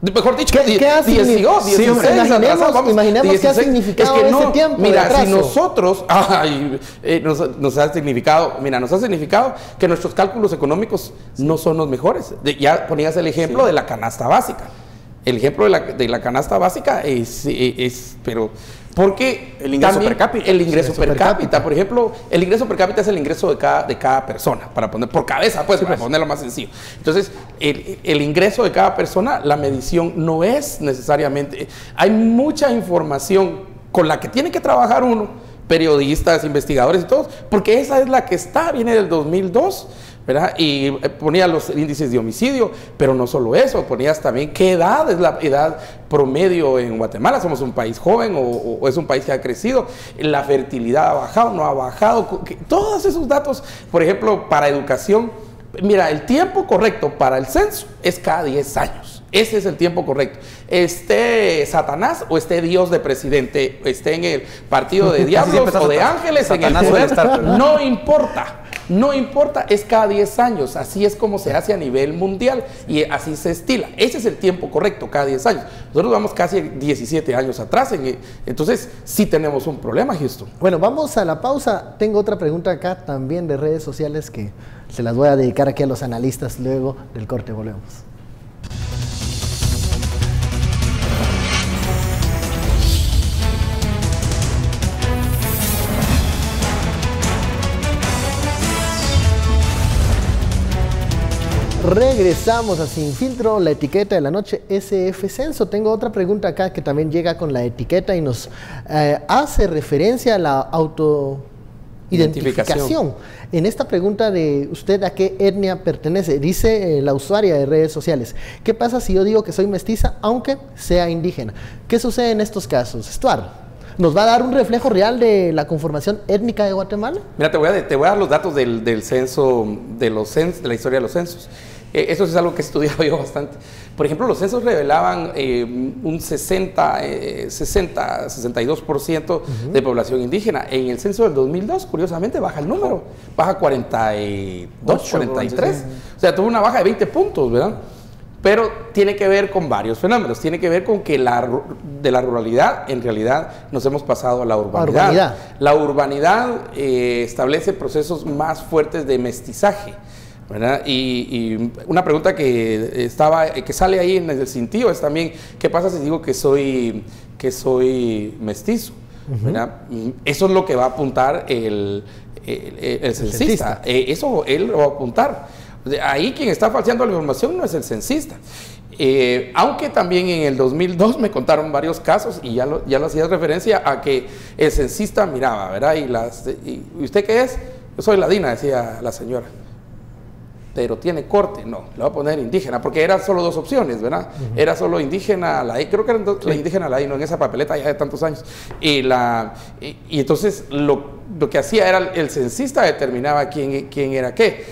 Mejor dicho, 16 atrasados. Imaginemos qué ha significado ese tiempo. Mira, si nosotros, nos ha significado que nuestros cálculos económicos no son los mejores. Ya ponías el ejemplo de la canasta básica. El ejemplo de la canasta básica pero porque el ingreso per cápita. El ingreso per cápita, por ejemplo, el ingreso per cápita es el ingreso de cada persona, para poner por cabeza, pues, para ponerlo más sencillo. Entonces, el ingreso de cada persona, la medición no es necesariamente. Hay mucha información con la que tiene que trabajar uno, periodistas, investigadores y todos, porque esa es la que viene del 2002. ¿Verdad? Y ponía los índices de homicidio, pero no solo eso, ponías también qué edad es la edad promedio en Guatemala. ¿Somos un país joven o es un país que ha crecido? ¿La fertilidad ha bajado, no ha bajado? Todos esos datos, por ejemplo, para educación. Mira, el tiempo correcto para el censo es cada 10 años. Ese es el tiempo correcto. Esté Satanás o esté Dios de presidente, esté en el partido de diablos o de ángeles, en el poder, no importa. No importa, es cada 10 años, así es como se hace a nivel mundial y así se estila. Ese es el tiempo correcto, cada 10 años. Nosotros vamos casi 17 años atrás, entonces sí tenemos un problema, Houston. Bueno, vamos a la pausa. Tengo otra pregunta acá también de redes sociales que se las voy a dedicar aquí a los analistas luego del corte. Volvemos. Regresamos a Sin Filtro, la etiqueta de la noche, SF Censo. Tengo otra pregunta acá que también llega con la etiqueta y nos hace referencia a la autoidentificación. En esta pregunta de usted, ¿a qué etnia pertenece? Dice la usuaria de redes sociales, ¿qué pasa si yo digo que soy mestiza aunque sea indígena? ¿Qué sucede en estos casos? Estuardo, ¿nos va a dar un reflejo real de la conformación étnica de Guatemala? Mira, te voy a dar los datos del censo, de la historia de los censos. Eso es algo que he estudiado yo bastante. Por ejemplo, los censos revelaban un 62% de población indígena. En el censo del 2002, curiosamente, baja el número, baja 42, 43. O sea, tuvo una baja de 20 puntos, ¿verdad? Pero tiene que ver con varios fenómenos. Tiene que ver con que de la ruralidad, en realidad, nos hemos pasado a la urbanidad. La urbanidad establece procesos más fuertes de mestizaje, ¿verdad? Y una pregunta que sale ahí en el cintillo es también, ¿qué pasa si digo que soy mestizo? ¿Verdad? Eso es lo que va a apuntar el censista. Eso él lo va a apuntar. Ahí quien está falseando la información no es el censista. Aunque también en el 2002 me contaron varios casos y ya lo hacía referencia a que el censista miraba, ¿verdad? ¿Y usted qué es? Yo soy ladina, decía la señora. Pero tiene corte, no, le voy a poner indígena, porque eran solo dos opciones, ¿verdad? Era solo indígena, creo que era la indígena ladino en esa papeleta ya de tantos años. Y entonces lo que hacía era el censista determinaba quién era qué.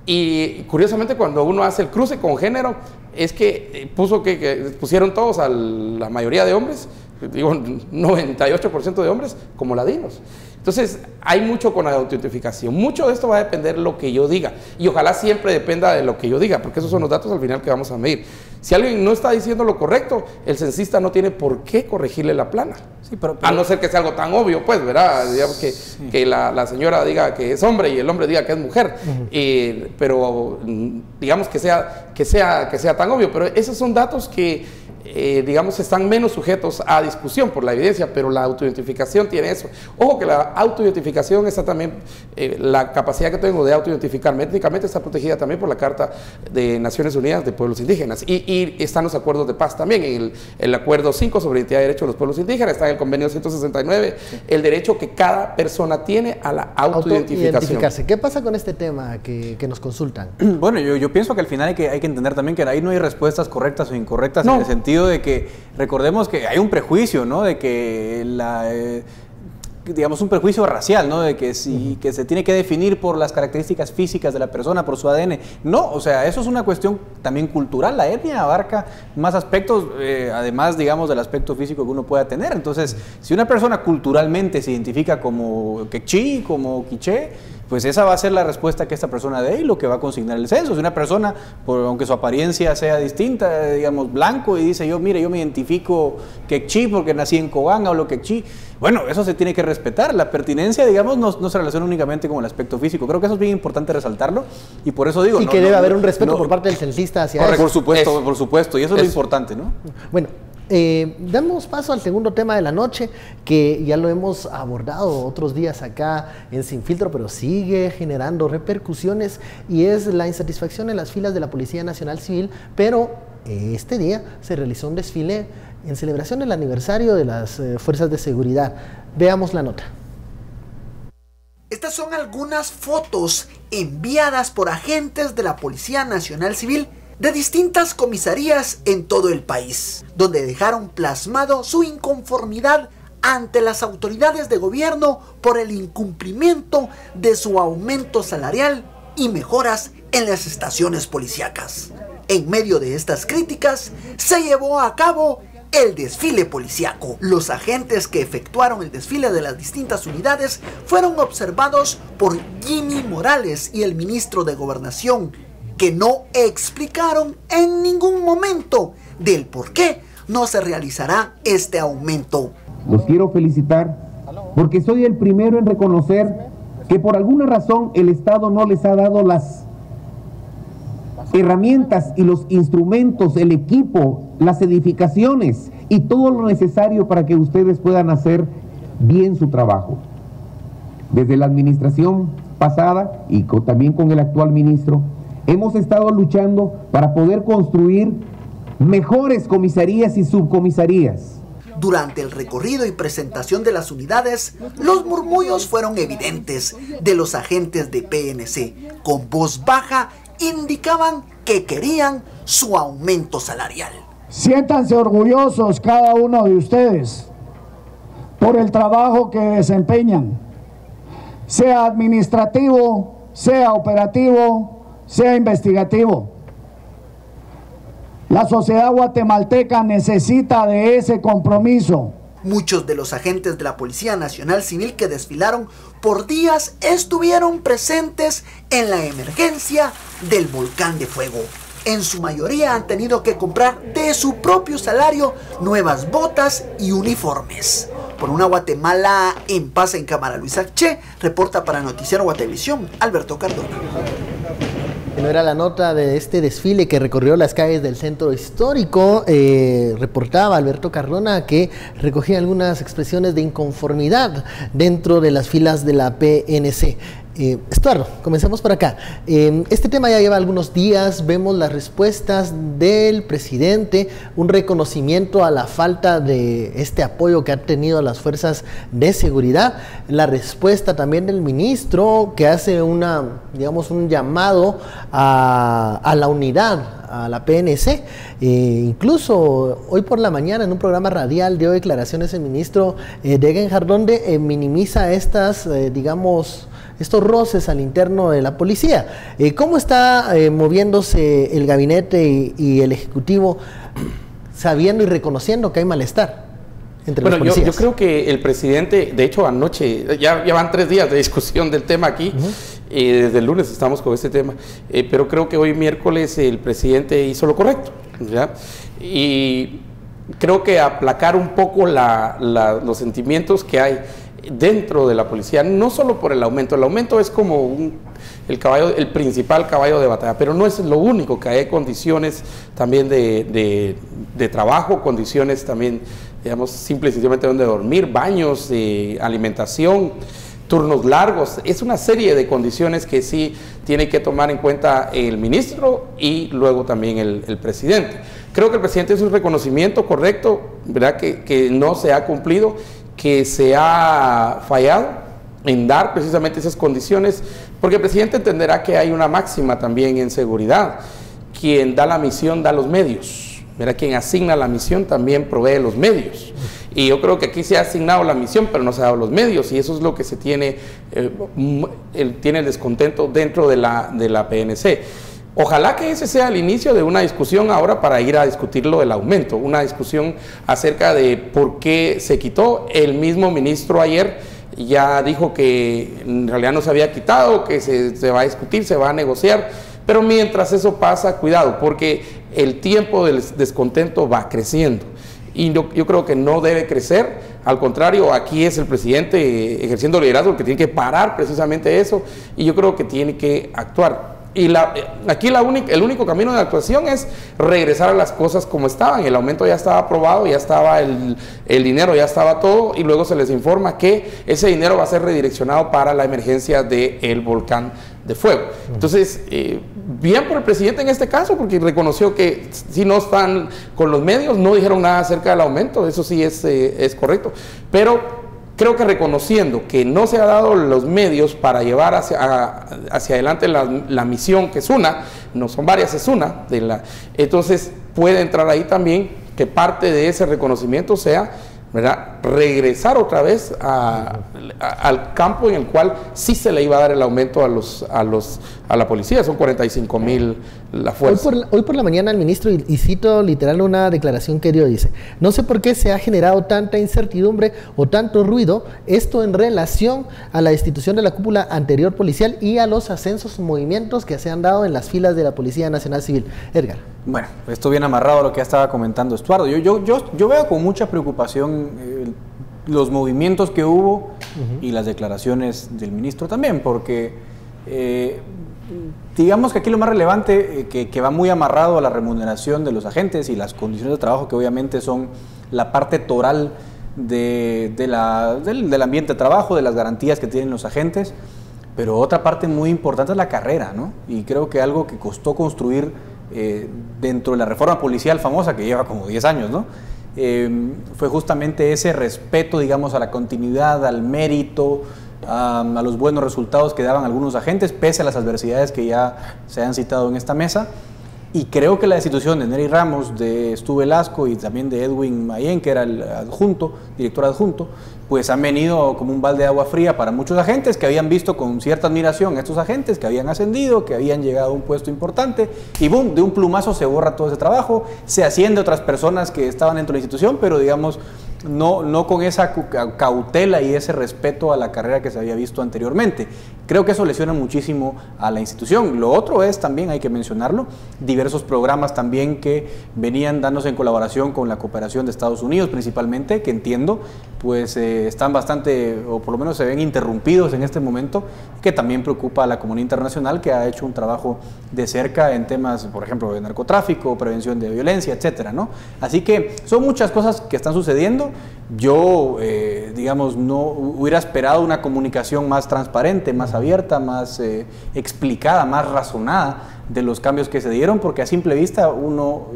Y curiosamente cuando uno hace el cruce con género, es que pusieron todos a la mayoría de hombres, digo 98% de hombres como ladinos. Entonces, hay mucho con la autoidentificación. Mucho de esto va a depender de lo que yo diga. Y ojalá siempre dependa de lo que yo diga, porque esos son los datos al final que vamos a medir. Si alguien no está diciendo lo correcto, el censista no tiene por qué corregirle la plana. Sí, pero a no ser que sea algo tan obvio, pues, ¿verdad? Digamos que la señora diga que es hombre y el hombre diga que es mujer. Pero digamos que sea tan obvio. Pero esos son datos que digamos, están menos sujetos a discusión por la evidencia, pero la autoidentificación tiene eso. Ojo que la autoidentificación está también, la capacidad que tengo de autoidentificarme étnicamente está protegida también por la Carta de Naciones Unidas de Pueblos Indígenas y están los acuerdos de paz también, en el acuerdo 5 sobre identidad y derechos de los pueblos indígenas, está en el convenio 169, el derecho que cada persona tiene a la autoidentificación. ¿Qué pasa con este tema que nos consultan? Bueno, yo pienso que al final hay que entender también que ahí no hay respuestas correctas o incorrectas, en el sentido de que recordemos que hay un prejuicio, ¿no? De que digamos un prejuicio racial, ¿no? De que que se tiene que definir por las características físicas de la persona, por su ADN. No, o sea, eso es una cuestión también cultural. La etnia abarca más aspectos, además, digamos, del aspecto físico que uno pueda tener. Entonces, si una persona culturalmente se identifica como quechí, como quiché, pues esa va a ser la respuesta que esta persona dé y lo que va a consignar el censo. Si una persona, aunque su apariencia sea distinta, digamos, blanco, y dice, mire, yo me identifico quechí porque nací en Cobán, hablo quechí, bueno, eso se tiene que respetar. La pertinencia, digamos, no se relaciona únicamente con el aspecto físico. Creo que eso es bien importante resaltarlo y por eso digo... Y que debe haber un respeto por parte del censista hacia eso. Por supuesto, y eso es lo importante, ¿no? Bueno, damos paso al segundo tema de la noche, que ya lo hemos abordado otros días acá en Sin Filtro, pero sigue generando repercusiones, y es la insatisfacción en las filas de la Policía Nacional Civil, pero este día se realizó un desfile en celebración del aniversario de las fuerzas de seguridad. Veamos la nota. Estas son algunas fotos enviadas por agentes de la Policía Nacional Civil de distintas comisarías en todo el país, donde dejaron plasmado su inconformidad ante las autoridades de gobierno por el incumplimiento de su aumento salarial y mejoras en las estaciones policíacas. En medio de estas críticas, se llevó a cabo el desfile policíaco. Los agentes que efectuaron el desfile de las distintas unidades fueron observados por Jimmy Morales y el ministro de Gobernación, que no explicaron en ningún momento del por qué no se realizará este aumento. Los quiero felicitar porque soy el primero en reconocer que por alguna razón el Estado no les ha dado las herramientas y los instrumentos, el equipo, las edificaciones y todo lo necesario para que ustedes puedan hacer bien su trabajo. Desde la administración pasada y también con el actual ministro, hemos estado luchando para poder construir mejores comisarías y subcomisarías. Durante el recorrido y presentación de las unidades, los murmullos fueron evidentes de los agentes de PNC. Con voz baja indicaban que querían su aumento salarial. Siéntanse orgullosos cada uno de ustedes por el trabajo que desempeñan, sea administrativo, sea operativo, sea investigativo. La sociedad guatemalteca necesita de ese compromiso. Muchos de los agentes de la Policía Nacional Civil que desfilaron por días estuvieron presentes en la emergencia del volcán de fuego. En su mayoría han tenido que comprar de su propio salario nuevas botas y uniformes. Por una Guatemala en paz, en cámara, Luis Arché, reporta para Noticiero Guatevisión, Alberto Cardona. No era la nota de este desfile que recorrió las calles del centro histórico. Reportaba Alberto Cardona que recogía algunas expresiones de inconformidad dentro de las filas de la PNC. Estuardo, comencemos por acá. Este tema ya lleva algunos días, vemos las respuestas del presidente, un reconocimiento a la falta de este apoyo que han tenido las fuerzas de seguridad, la respuesta también del ministro que hace un llamado a la unidad, a la PNC. Incluso hoy por la mañana en un programa radial dio declaraciones el ministro Degenhardt, donde minimiza estos roces al interno de la policía. ¿Cómo está moviéndose el gabinete y el ejecutivo sabiendo y reconociendo que hay malestar entre bueno, los policías. Yo creo que el presidente, de hecho anoche, ya van 3 días de discusión del tema aquí, desde el lunes estamos con este tema, pero creo que hoy miércoles el presidente hizo lo correcto, ¿ya? Y creo que aplacar un poco los sentimientos que hay dentro de la policía, no solo por el aumento es como el principal caballo de batalla, pero no es lo único, que hay condiciones también de trabajo, condiciones también, digamos, simple y sencillamente donde dormir, baños, alimentación, turnos largos, es una serie de condiciones que sí tiene que tomar en cuenta el ministro y luego también el presidente. Creo que el presidente es un reconocimiento correcto, ¿verdad? Que no se ha cumplido, que se ha fallado en dar precisamente esas condiciones, porque el presidente entenderá que hay una máxima también en seguridad: quien da la misión da los medios, ¿verdad? Quien asigna la misión también provee los medios, y yo creo que aquí se ha asignado la misión pero no se ha dado los medios, y eso es lo que se tiene, tiene el descontento dentro de la PNC. Ojalá que ese sea el inicio de una discusión ahora para ir a discutir lo del aumento, una discusión acerca de por qué se quitó. El mismo ministro ayer ya dijo que en realidad no se había quitado, que se va a discutir, se va a negociar, pero mientras eso pasa, cuidado, porque el tiempo del descontento va creciendo. Y yo creo que no debe crecer, al contrario, aquí es el presidente ejerciendo liderazgo el que tiene que parar precisamente eso, y yo creo que tiene que actuar. Y aquí el único camino de actuación es regresar a las cosas como estaban. El aumento ya estaba aprobado, ya estaba el dinero, ya estaba todo, y luego se les informa que ese dinero va a ser redireccionado para la emergencia del volcán de fuego. Entonces, bien por el presidente en este caso, porque reconoció que si no están con los medios, no dijeron nada acerca del aumento, eso sí es correcto, pero creo que reconociendo que no se ha dado los medios para llevar hacia adelante la misión, que es una, no son varias, es una, entonces puede entrar ahí también que parte de ese reconocimiento sea, ¿verdad?, regresar otra vez al campo en el cual sí se le iba a dar el aumento a la policía. Son 45,000 la fuerza. Hoy por la mañana el ministro, y cito literal una declaración que dio, dice: no sé por qué se ha generado tanta incertidumbre o tanto ruido, esto en relación a la destitución de la cúpula anterior policial y a los ascensos y movimientos que se han dado en las filas de la Policía Nacional Civil. Edgar. Bueno, esto viene amarrado a lo que ya estaba comentando Estuardo. Yo veo con mucha preocupación los movimientos que hubo y las declaraciones del ministro también, porque digamos que aquí lo más relevante, que va muy amarrado a la remuneración de los agentes y las condiciones de trabajo, que obviamente son la parte toral del ambiente de trabajo, de las garantías que tienen los agentes, pero otra parte muy importante es la carrera, ¿no? Y creo que algo que costó construir dentro de la reforma policial famosa, que lleva como 10 años, ¿no? Fue justamente ese respeto, digamos, a la continuidad, al mérito, a los buenos resultados que daban algunos agentes, pese a las adversidades que ya se han citado en esta mesa. Y creo que la destitución de Nery Ramos, de Stu Velasco y también de Edwin Mayen, que era el director adjunto, pues han venido como un balde de agua fría para muchos agentes que habían visto con cierta admiración a estos agentes, que habían ascendido, que habían llegado a un puesto importante, y boom, de un plumazo se borra todo ese trabajo, se asciende a otras personas que estaban dentro de la institución, pero digamos, no con esa cautela y ese respeto a la carrera que se había visto anteriormente. Creo que eso lesiona muchísimo a la institución. Lo otro es también, hay que mencionarlo, diversos programas también que venían dándose en colaboración con la cooperación de Estados Unidos principalmente, que entiendo pues están bastante, o por lo menos se ven interrumpidos en este momento, que también preocupa a la comunidad internacional, que ha hecho un trabajo de cerca en temas, por ejemplo, de narcotráfico, prevención de violencia, etcétera, ¿no? Así que son muchas cosas que están sucediendo. Yo, digamos, no hubiera esperado una comunicación más transparente, más abierta, más explicada, más razonada de los cambios que se dieron, porque a simple vista uno,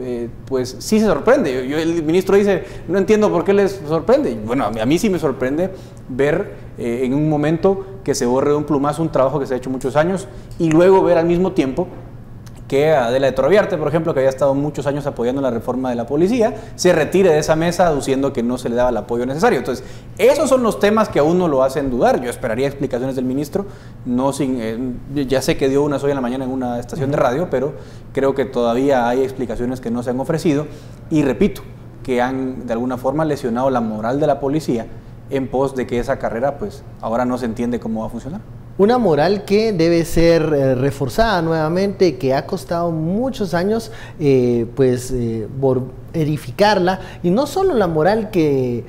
pues sí se sorprende. El ministro dice, no entiendo por qué les sorprende. Bueno, a mí sí me sorprende ver en un momento que se borre de un plumazo un trabajo que se ha hecho muchos años, y luego ver al mismo tiempo que Adela de Torreviarte, por ejemplo, que había estado muchos años apoyando la reforma de la policía, se retire de esa mesa aduciendo que no se le daba el apoyo necesario. Entonces, esos son los temas que a uno lo hacen dudar. Yo esperaría explicaciones del ministro, ya sé que dio unas hoy en la mañana en una estación de radio, pero creo que todavía hay explicaciones que no se han ofrecido. Y repito, que han de alguna forma lesionado la moral de la policía en pos de que esa carrera pues ahora no se entiende cómo va a funcionar. Una moral que debe ser reforzada nuevamente, que ha costado muchos años edificarla, y no solo la moral que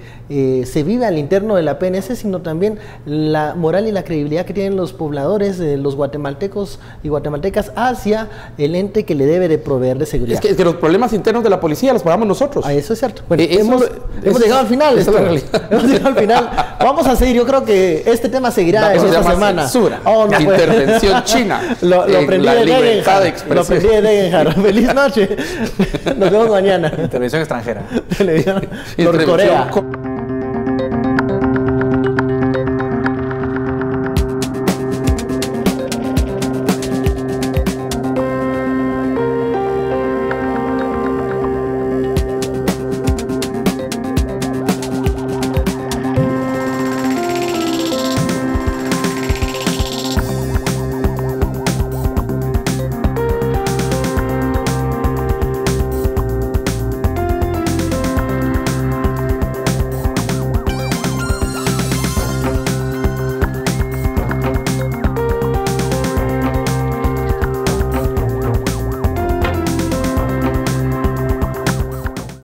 se vive al interno de la PNC, sino también la moral y la credibilidad que tienen los pobladores, los guatemaltecos y guatemaltecas hacia el ente que le debe de proveer de seguridad. Es que los problemas internos de la policía los pagamos nosotros. Eso es cierto. Bueno, hemos llegado al final. Esa es la realidad. Hemos llegado al final. Vamos a seguir. Yo creo que este tema seguirá esta semana. Censura, no intervención china. Lo aprendí la de libertad de Degenhardt. expresión. Lo aprendí de Degenhardt. Feliz noche. Nos vemos mañana. Intervención extranjera. Televisión Norcorea.